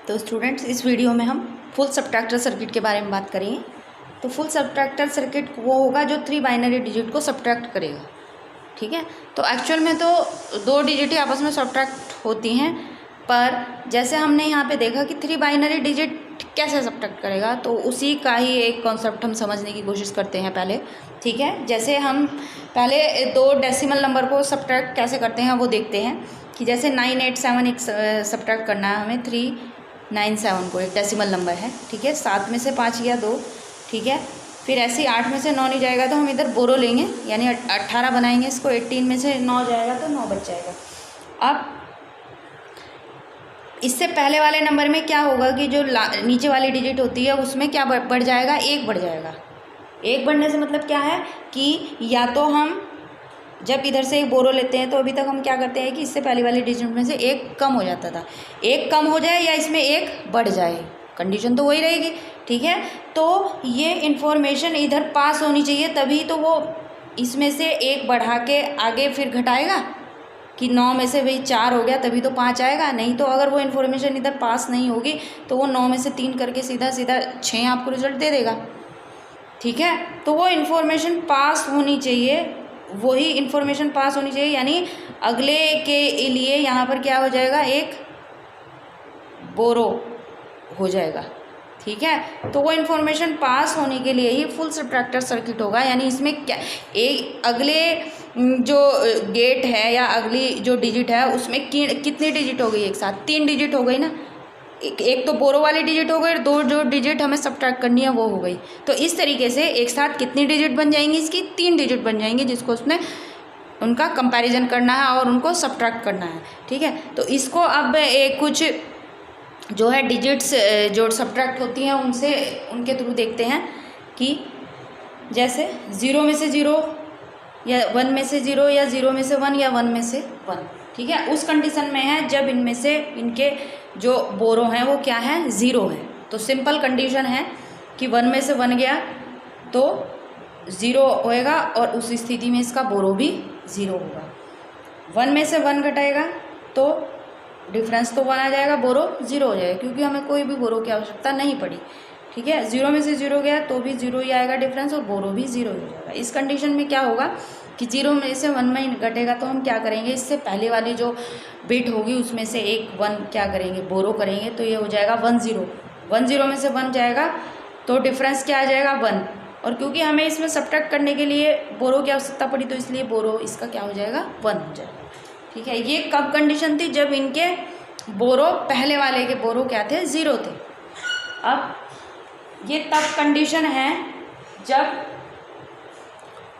तो स्टूडेंट्स, इस वीडियो में हम फुल सबट्रैक्टर सर्किट के बारे में बात करेंगे। तो फुल सबट्रैक्टर सर्किट वो होगा जो 3 बाइनरी डिजिट को सबट्रैक्ट करेगा। ठीक है, तो एक्चुअल में तो 2 डिजिट ही आपस में सबट्रैक्ट होती हैं, पर जैसे हमने यहाँ पे देखा कि 3 बाइनरी डिजिट कैसे सबट्रैक्ट करेगा, तो उसी का ही एक कॉन्सेप्ट हम समझने की कोशिश करते हैं पहले। ठीक है, जैसे हम पहले 2 डेसिमल नंबर को सबट्रैक्ट कैसे करते हैं वो देखते हैं कि जैसे 987 एक सबट्रैक्ट करना है हमें 397 को, एक डेसिमल नंबर है। ठीक है, 7 में से 5 गया 2। ठीक है, फिर ऐसे ही 8 में से 9 नहीं जाएगा तो हम इधर बोरो लेंगे, यानी 18 बनाएंगे इसको। 18 में से 9 जाएगा तो 9 बच जाएगा। अब इससे पहले वाले नंबर में क्या होगा कि जो नीचे वाली डिजिट होती है उसमें क्या बढ़ जाएगा, 1 बढ़ जाएगा। 1 बढ़ने से मतलब क्या है कि या तो हम जब इधर से एक बोरो लेते हैं तो अभी तक हम क्या करते हैं कि इससे पहले वाली डिजिट में से 1 कम हो जाता था, 1 कम हो जाए या इसमें 1 बढ़ जाए, कंडीशन तो वही रहेगी। ठीक है, तो ये इन्फॉर्मेशन इधर पास होनी चाहिए, तभी तो वो इसमें से 1 बढ़ा के आगे फिर घटाएगा कि 9 में से भाई 4 हो गया तभी तो 5 आएगा। नहीं तो अगर वो इन्फॉर्मेशन इधर पास नहीं होगी तो वो 9 में से 3 करके सीधा सीधा 6 आपको रिजल्ट दे देगा। ठीक है, तो वो इन्फॉर्मेशन पास होनी चाहिए, वही इन्फॉर्मेशन पास होनी चाहिए, यानी अगले के लिए यहाँ पर क्या हो जाएगा, एक बोरो हो जाएगा। ठीक है, तो वो इन्फॉर्मेशन पास होने के लिए ही फुल सबट्रैक्टर सर्किट होगा। यानी इसमें क्या एक अगले जो गेट है या अगली जो डिजिट है उसमें कितनी डिजिट हो गई, एक साथ 3 डिजिट हो गई ना। एक तो बोरो वाली डिजिट हो गई, 2 जो डिजिट हमें सबट्रैक्ट करनी है वो हो गई। तो इस तरीके से एक साथ कितनी डिजिट बन जाएंगी, इसकी 3 डिजिट बन जाएंगी, जिसको उसने उनका कंपैरिजन करना है और उनको सबट्रैक्ट करना है। ठीक है, तो इसको अब कुछ जो है डिजिट्स जो सबट्रैक्ट होती हैं उनसे उनके थ्रू देखते हैं कि जैसे 0 में से 0 या 1 में से 0 या 0 में से 1 या 1 में से 1। ठीक है, उस कंडीशन में है जब इनमें से इनके जो बोरो हैं वो क्या है, 0 है। तो सिंपल कंडीशन है कि 1 में से 1 गया तो 0 होएगा और उस स्थिति में इसका बोरो भी 0 होगा। 1 में से 1 घटाएगा तो डिफरेंस तो 1 आ जाएगा, बोरो 0 हो जाएगा, क्योंकि हमें कोई भी बोरो की आवश्यकता नहीं पड़ी। ठीक है, 0 में से 0 गया तो भी 0 ही आएगा डिफरेंस, और बोरो भी 0 ही हो जाएगा। इस कंडीशन में क्या होगा कि 0 में से 1 में घटेगा तो हम क्या करेंगे, इससे पहले वाली जो बिट होगी उसमें से एक 1 क्या करेंगे, बोरो करेंगे, तो ये हो जाएगा 1 0। 1 0 में से 1 जाएगा तो डिफरेंस क्या आ जाएगा, 1। और क्योंकि हमें इसमें सबट्रैक्ट करने के लिए बोरो की आवश्यकता पड़ी तो इसलिए बोरो इसका क्या हो जाएगा, 1 हो जाएगा। ठीक है, ये कब कंडीशन थी, जब इनके बोरो पहले वाले के बोरो क्या थे, 0 थे। अब ये तब कंडीशन है जब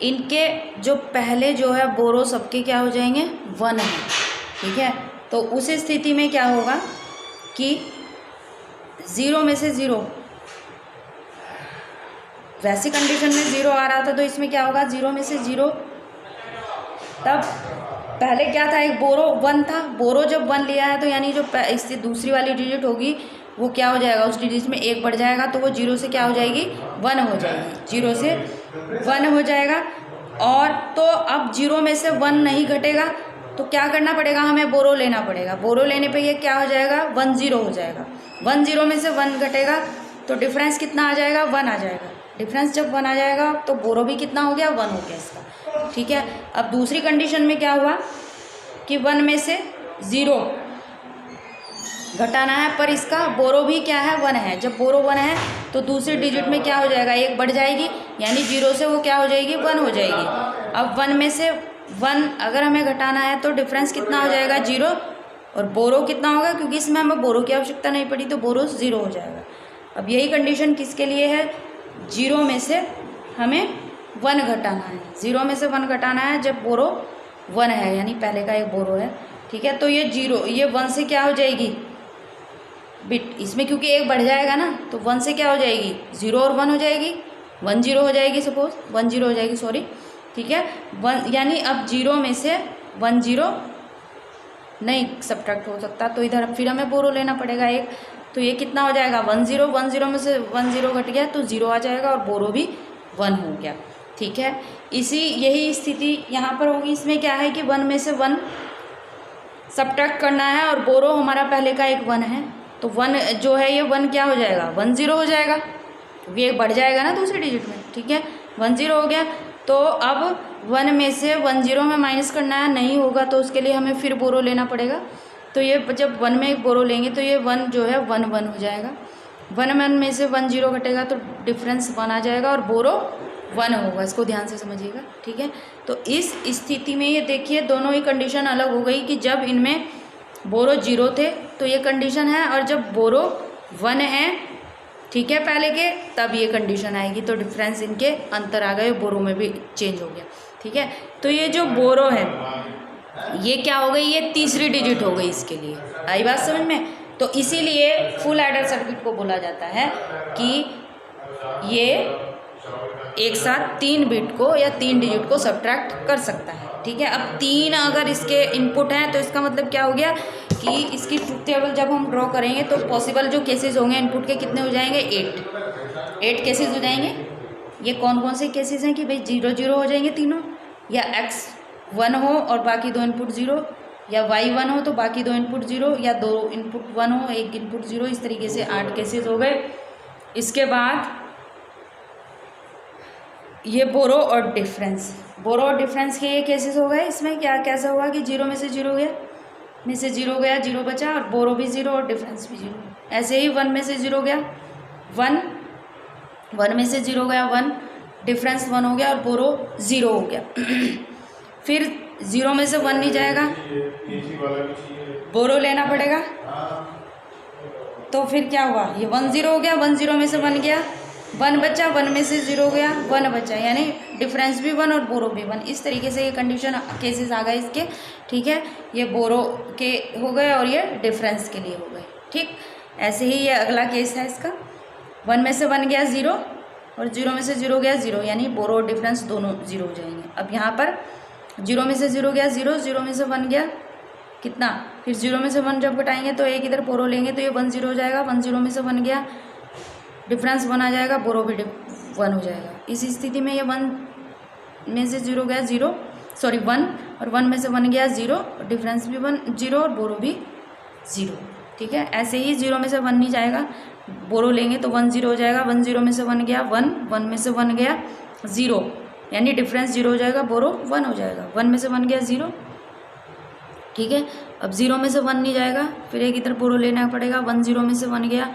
इनके जो पहले जो है बोरो सबके क्या हो जाएंगे, 1 है। ठीक है, तो उस स्थिति में क्या होगा कि 0 में से 0, वैसी कंडीशन में 0 आ रहा था तो इसमें क्या होगा, 0 में से 0, तब पहले क्या था, एक बोरो 1 था। बोरो जब 1 लिया है तो यानी जो इससे दूसरी वाली डिजिट होगी वो क्या हो जाएगा, उस डिजिट में 1 बढ़ जाएगा तो वो 0 से क्या हो जाएगी, 1 हो जाएगी, 0 से 1 हो जाएगा। और तो अब 0 में से 1 नहीं घटेगा तो क्या करना पड़ेगा, हमें बोरो लेना पड़ेगा। बोरो लेने पे ये क्या हो जाएगा, 1 0 हो जाएगा। 1 0 में से 1 घटेगा तो डिफरेंस कितना आ जाएगा, 1 आ जाएगा। डिफरेंस जब 1 आ जाएगा तो बोरो भी कितना हो गया, 1 हो गया इसका। ठीक है, अब दूसरी कंडीशन में क्या हुआ कि 1 में से 0 घटाना है, पर इसका बोरो भी क्या है, 1 है। जब बोरो 1 है तो दूसरी डिजिट में क्या हो जाएगा, 1 बढ़ जाएगी, यानी 0 से वो क्या हो जाएगी, 1 हो जाएगी। अब 1 में से 1 अगर हमें घटाना है तो डिफरेंस कितना हो जाएगा, 0, और बोरो कितना होगा, क्योंकि इसमें हमें बोरो की आवश्यकता नहीं पड़ी तो बोरो 0 हो जाएगा। अब यही कंडीशन किसके लिए है, 0 में से हमें 1 घटाना है। 0 में से 1 घटाना है जब बोरो 1 है, यानी पहले का एक बोरो है। ठीक है, तो ये 0, ये 1 से क्या हो जाएगी बिट, इसमें क्योंकि 1 बढ़ जाएगा ना तो 1 से क्या हो जाएगी, 0 और 1 हो जाएगी, 1 0 हो जाएगी, सपोज 1 0 हो जाएगी, सॉरी। ठीक है, 1 यानी अब 0 में से 1 0 नहीं सबट्रैक्ट हो सकता तो इधर फिर हमें बोरो लेना पड़ेगा 1। तो ये कितना हो जाएगा, 1 0। 1 0 में से 1 0 घट गया तो 0 आ जाएगा और बोरो भी 1 हो गया। ठीक है, यही स्थिति यहाँ पर होगी। इसमें क्या है कि 1 में से 1 सबट्रैक्ट करना है और बोरो हमारा पहले का एक 1 है। तो 1 जो है ये 1 क्या हो जाएगा, 1 0 हो जाएगा, क्योंकि एक बढ़ जाएगा ना दूसरे डिजिट में, ठीक है। 1 0 हो गया। तो अब 1 में से 1 0 में माइनस करना है, नहीं होगा तो उसके लिए हमें फिर बोरो लेना पड़ेगा। तो ये जब 1 में एक बोरो लेंगे तो ये 1 जो है 1 1 हो जाएगा। 1 में से 1 0 घटेगा तो डिफरेंस 1 आ जाएगा और बोरो 1 होगा। इसको ध्यान से समझिएगा, ठीक है। तो इस स्थिति में ये देखिए दोनों ही कंडीशन अलग हो गई कि जब इनमें बोरो 0 थे तो ये कंडीशन है, और जब बोरो 1 है, ठीक है, पहले के, तब ये कंडीशन आएगी। तो डिफरेंस इनके अंतर आ गए, बोरो में भी चेंज हो गया, ठीक है। तो ये जो बोरो है ये क्या हो गई, ये तीसरी डिजिट हो गई इसके लिए। आई बात समझ में। तो इसीलिए फुल एडर सर्किट को बोला जाता है कि ये एक साथ 3 बिट को या 3 डिजिट को सब्ट्रैक्ट कर सकता है, ठीक है। अब 3 अगर इसके इनपुट हैं तो इसका मतलब क्या हो गया कि इसकी ट्रुथ टेबल जब हम ड्रॉ करेंगे तो पॉसिबल जो केसेस होंगे इनपुट के कितने हो जाएंगे, 8 केसेस हो जाएंगे। ये कौन कौन से केसेस हैं कि भाई 0 0 हो जाएंगे तीनों, या x 1 हो और बाकी 2 इनपुट 0, या y 1 हो तो बाकी 2 इनपुट 0, या 2 इनपुट 1 हो 1 इनपुट 0। इस तरीके से 8 केसेस हो गए। इसके बाद ये बोरो और डिफरेंस, बोरो और डिफरेंस के ये केसेस हो गए। इसमें क्या कैसा हुआ कि 0 में से 0 गया, में से 0 गया, 0 बचा, और बोरो भी 0 और डिफरेंस भी 0। ऐसे ही 1 में से 0 गया 1 में से 0 गया 1, डिफरेंस 1 हो गया और बोरो 0 हो गया। फिर 0 में से 1 नहीं जाएगा, बोरो लेना पड़ेगा। तो फिर क्या हुआ, ये 1 0 हो गया, 1 0 में से 1 गया, 1 बचा, 1 में से 0 गया, 1 बचा, यानी डिफरेंस भी 1 और बोरो भी 1। इस तरीके से ये कंडीशन केसेस आ गए इसके, ठीक है। ये बोरो के हो गए और ये डिफरेंस के लिए हो गए, ठीक। ऐसे ही ये अगला केस है इसका, 1 में से 1 गया 0 और 0 में से 0 गया 0, यानी बोरो और डिफरेंस दोनों 0 हो जाएंगे। अब यहाँ पर 0 में से 0 गया 0, 0 में से 1 गया कितना, फिर 0 में से 1 जब घटाएंगे तो एक इधर बोरो लेंगे तो ये 1 0 हो जाएगा। 1 0 में से 1 गया, डिफरेंस 1 आ जाएगा, बोरो भी 1 हो जाएगा। इस स्थिति में ये 1 में से 0 गया 0, सॉरी 1, और 1 में से 1 गया 0, डिफरेंस भी 1 0 और बोरो भी 0, ठीक है। ऐसे ही 0 में से 1 नहीं जाएगा, बोरो लेंगे तो 1 0 हो जाएगा। 1 0 में से 1 गया 1, 1 में से 1 गया 0, यानी डिफरेंस 0 हो जाएगा, बोरो 1 हो जाएगा। 1 में से 1 गया 0, ठीक है। अब 0 में से 1 नहीं जाएगा, फिर एक इधर बोरो लेना पड़ेगा। 1 0 में से 1 गया,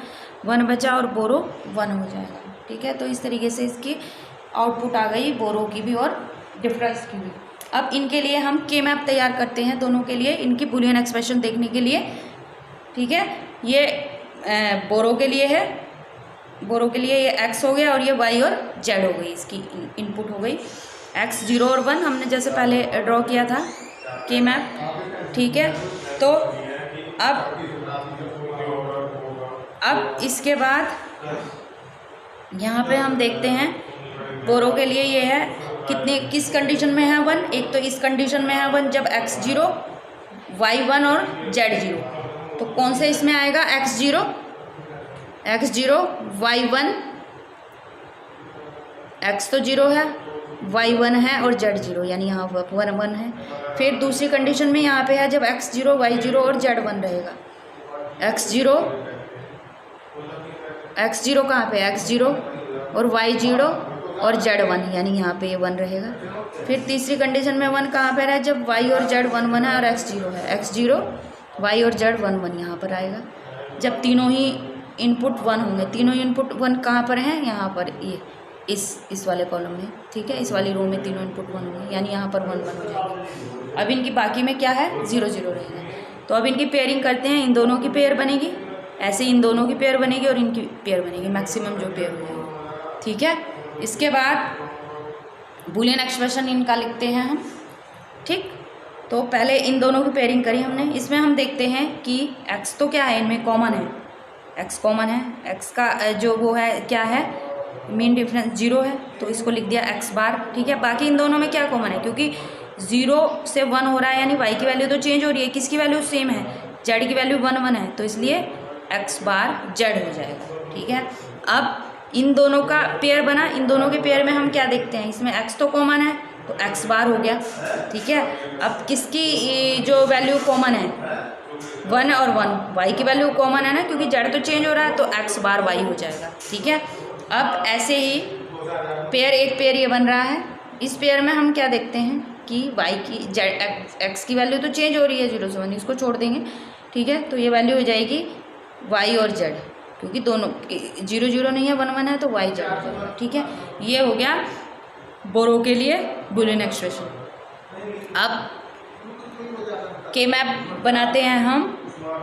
1 बचा और बोरो 1 हो जाएगा, ठीक है। तो इस तरीके से इसकी आउटपुट आ गई, बोरो की भी और डिफरेंस की भी। अब इनके लिए हम के मैप तैयार करते हैं, दोनों के लिए इनकी बुलियन एक्सप्रेशन देखने के लिए, ठीक है। ये बोरो के लिए है, बोरो के लिए ये x हो गया और ये y और z हो गई, इसकी इनपुट हो गई। x 0 और 1 हमने जैसे पहले ड्रॉ किया था के मैप, ठीक है। तो अब इसके बाद यहाँ पे हम देखते हैं बोरो के लिए ये है कितने, किस कंडीशन में है 1, एक तो इस कंडीशन में है 1 जब x 0 y 1 और z 0। तो कौन से इसमें आएगा, x 0 y 1, x तो 0 है, y 1 है और z 0, यानी यहाँ 1 1 है। फिर दूसरी कंडीशन में यहाँ पे है जब x 0 y 0 और z 1 रहेगा। x 0 कहाँ पे, x 0 और y 0 और z 1, यानी यहाँ पे ये 1 रहेगा। फिर तीसरी कंडीशन में 1 कहाँ पे रहा है, जब y और z 1 1 है और x 0 है। x 0 y और z 1 1 यहाँ पर आएगा जब तीनों ही इनपुट 1 होंगे। तीनों इनपुट 1 कहाँ पर हैं, यहाँ पर, ये इस वाले कॉलम में, ठीक है। इस वाली रो में तीनों इनपुट 1 होंगे, यानी यहाँ पर 1 1 हो जाएंगे। अब इनकी बाकी में क्या है, 0 0 रहेगा। तो अब इनकी पेयरिंग करते हैं, इन दोनों की पेयर बनेगी, ऐसे इन दोनों की पेयर बनेगी और इनकी पेयर बनेगी, मैक्सिमम जो पेयर होगी, ठीक है। इसके बाद बुलियन एक्सप्रेशन इनका लिखते हैं हम, ठीक। तो पहले इन दोनों की पेयरिंग करी हमने। इसमें हम देखते हैं कि x तो क्या है, इनमें कॉमन है, x कॉमन है। x का जो वो है क्या है, मीन डिफरेंस 0 है, तो इसको लिख दिया x बार, ठीक है। बाकी इन दोनों में क्या कॉमन है, क्योंकि 0 से 1 हो रहा है, यानी y की वैल्यू तो चेंज हो रही है, किसकी वैल्यू सेम है, z की वैल्यू 1 1 है, तो इसलिए x बार z हो जाएगा, ठीक है। अब इन दोनों का पेयर बना, इन दोनों के पेयर में हम क्या देखते हैं, इसमें x तो कॉमन है, तो एक्स बार हो गया, ठीक है। अब किसकी जो वैल्यू कॉमन है, 1 और 1, वाई की वैल्यू कॉमन है ना, क्योंकि जेड तो चेंज हो रहा है, तो एक्स बार वाई हो जाएगा, ठीक है। अब ऐसे ही एक पेयर ये बन रहा है। इस पेयर में हम क्या देखते हैं कि वाई की जेड एक्स की वैल्यू तो चेंज हो रही है 0 से 1, इसको छोड़ देंगे, ठीक है। तो ये वैल्यू हो जाएगी वाई और जेड, क्योंकि दोनों 0 0 नहीं है, 1 1 है, तो वाई जेड हो जाएगा, ठीक है। ये हो गया बोरो के लिए बुलियन एक्सप्रेशन। अब के मैप बनाते हैं हम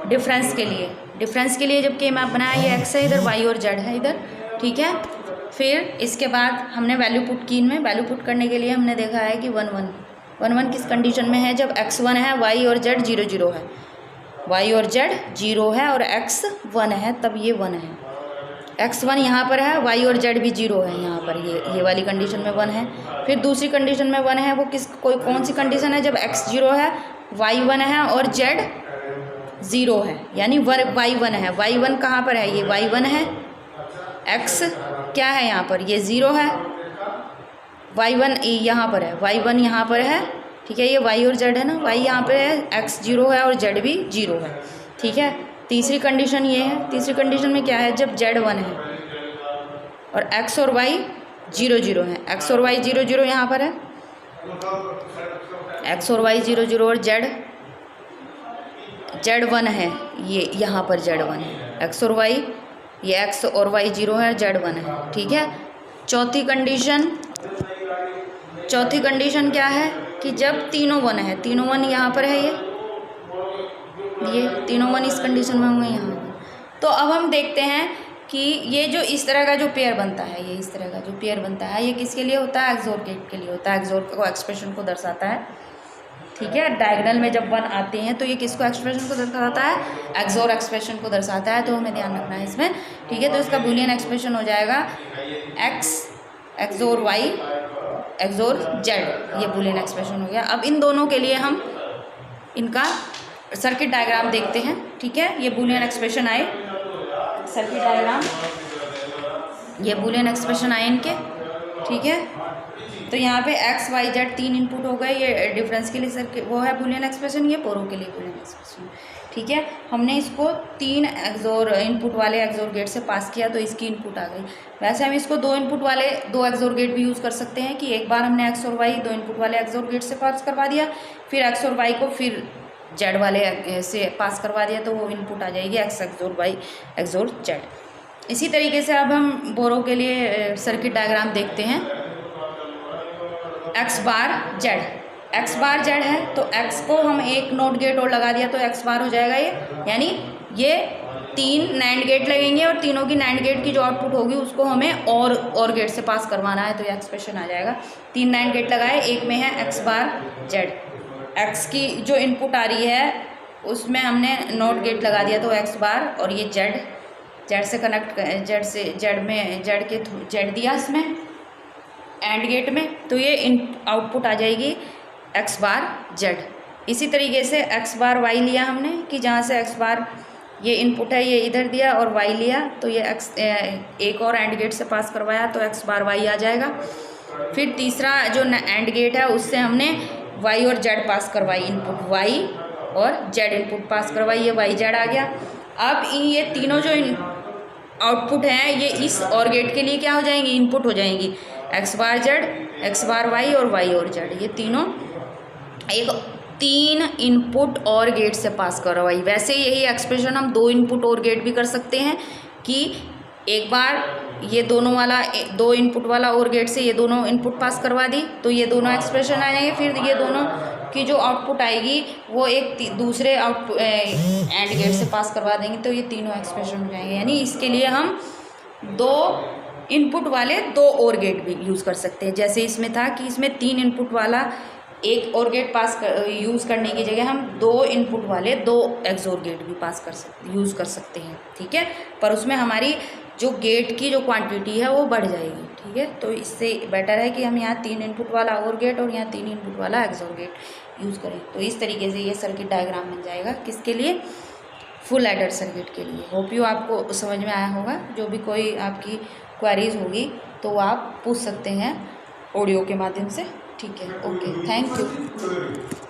डिफरेंस के लिए। डिफरेंस के लिए जब के मैप बनाया, ये एक्स है इधर, वाई और जेड है इधर, ठीक है। फिर इसके बाद हमने वैल्यू पुट की, इनमें वैल्यू पुट करने के लिए हमने देखा है कि 1 1 1 1 किस कंडीशन में है, जब x 1 है, y और z 0 0 है, y और z 0 है और x 1 है, तब ये 1 है। x 1 यहाँ पर है, y और z भी 0 है यहाँ पर, ये वाली कंडीशन में 1 है। फिर दूसरी कंडीशन में 1 है, वो कौन सी कंडीशन है, जब x 0 है, y 1 है और z 0 है, यानी y 1 है। y 1 कहाँ पर है, ये y 1 है, x क्या है यहाँ पर, ये 0 है, y 1 यहाँ पर है, y 1 यहाँ पर है, ठीक है। ये y और z है ना, y यहाँ पर है, x 0 है और z भी 0 है, ठीक है। तीसरी कंडीशन ये है, तीसरी कंडीशन में क्या है, जब z 1 है और x और y 0 0 है, x और y 0 0 यहाँ पर है, x और y 0 0 और z 1 है, ये यहाँ पर z 1 है, x और y, ये x और y 0 है, z 1 है, ठीक है। चौथी कंडीशन क्या है कि जब तीनों 1 है, तीनों 1 यहाँ पर है, ये तीनों 1 इस कंडीशन में होंगे यहाँ। तो अब हम देखते हैं कि ये जो इस तरह का जो पेयर बनता है, ये इस तरह का जो पेयर बनता है, ये किसके लिए होता है, एक्सोर गेट के लिए होता है, एक्सोर को एक्सप्रेशन को दर्शाता है, ठीक है। डायगोनल में जब 1 आते हैं तो ये किसको एक्सप्रेशन को दर्शाता है, एक्सोर एक्सप्रेशन को दर्शाता है, तो हमें ध्यान रखना है इसमें, ठीक है। तो इसका बूलियन एक्सप्रेशन हो जाएगा x XOR y XOR z, ये बूलियन एक्सप्रेशन हो गया। अब इन दोनों के लिए हम इनका सर्किट डायग्राम देखते हैं, ठीक है। ये बूलियन एक्सप्रेशन आए, सर्किट डायग्राम, ये बूलियन एक्सप्रेशन आए इनके, ठीक है। तो यहाँ पे x y z 3 इनपुट हो गए, ये डिफरेंस के लिए सर्किट वो है बूलियन एक्सप्रेशन, ये बोरो के लिए बूलियन एक्सप्रेशन, ठीक है। हमने इसको 3 एक्सोर इनपुट वाले एक्सोर गेट से पास किया, तो इसकी इनपुट आ गई। वैसे हम इसको 2 इनपुट वाले 2 एक्सोर गेट भी यूज़ कर सकते हैं, कि एक बार हमने x और y 2 इनपुट वाले एक्सोर गेट से पास करवा दिया, फिर x और y को फिर z वाले से पास करवा दिया, तो वो इनपुट आ जाएगी x XOR y XOR z। इसी तरीके से अब हम बोरो के लिए सर्किट डायग्राम देखते हैं। x बार z है, तो x को हम एक नोट गेट और लगा दिया तो x बार हो जाएगा ये, यानी ये 3 नैंड गेट लगेंगे और तीनों की नैंड गेट की जो आउटपुट होगी उसको हमें और गेट से पास करवाना है, तो ये एक्सप्रेशन आ जाएगा। 3 नैंड गेट लगाए, एक में है x बार z, x की जो इनपुट आ रही है उसमें हमने नोट गेट लगा दिया तो x बार, और ये z से कनेक्ट, z दिया इसमें एंड गेट में, तो ये आउटपुट आ जाएगी x बार z। इसी तरीके से x बार y लिया हमने, कि जहाँ से x बार ये इनपुट है, ये इधर दिया और y लिया, तो ये x एक और एंड गेट से पास करवाया तो x बार y आ जाएगा। फिर तीसरा जो एंड गेट है उससे हमने y और z पास करवाई, इनपुट y और z इनपुट पास करवाई, ये y z आ गया। अब ये तीनों जो आउटपुट हैं ये इस और गेट के लिए क्या हो जाएंगी, इनपुट हो जाएंगी, x बार z, x बार y और y और z, ये तीनों एक 3 इनपुट और गेट से पास करवाई। वैसे यही एक्सप्रेशन हम 2 इनपुट और गेट भी कर सकते हैं, कि एक बार ये दोनों वाला 2 इनपुट वाला और गेट से ये दोनों इनपुट पास करवा दी, तो ये दोनों एक्सप्रेशन आ जाएंगे। फिर ये दोनों की जो आउटपुट आएगी वो एक दूसरे आउटपुट एंड गेट से पास करवा देंगे, तो ये तीनों एक्सप्रेशन हो जाएंगे। यानी इसके लिए हम 2 इनपुट वाले 2 और गेट भी यूज़ कर सकते हैं। जैसे इसमें था कि इसमें 3 इनपुट वाला एक और गेट यूज़ करने की जगह हम 2 इनपुट वाले 2 एक्सोर गेट भी यूज़ कर सकते हैं, ठीक है। पर उसमें हमारी जो गेट की जो क्वांटिटी है वो बढ़ जाएगी, ठीक है। तो इससे बेटर है कि हम यहाँ 3 इनपुट वाला और गेट और यहाँ 3 इनपुट वाला एक्सोर गेट यूज़ करें। तो इस तरीके से ये सर्किट डायग्राम बन जाएगा, किसके लिए, फुल एडर सर्किट के लिए। होप यू आपको समझ में आया होगा। जो भी कोई आपकी क्वेरीज होगी तो आप पूछ सकते हैं ऑडियो के माध्यम से, ठीक है, ओके, थैंक यू।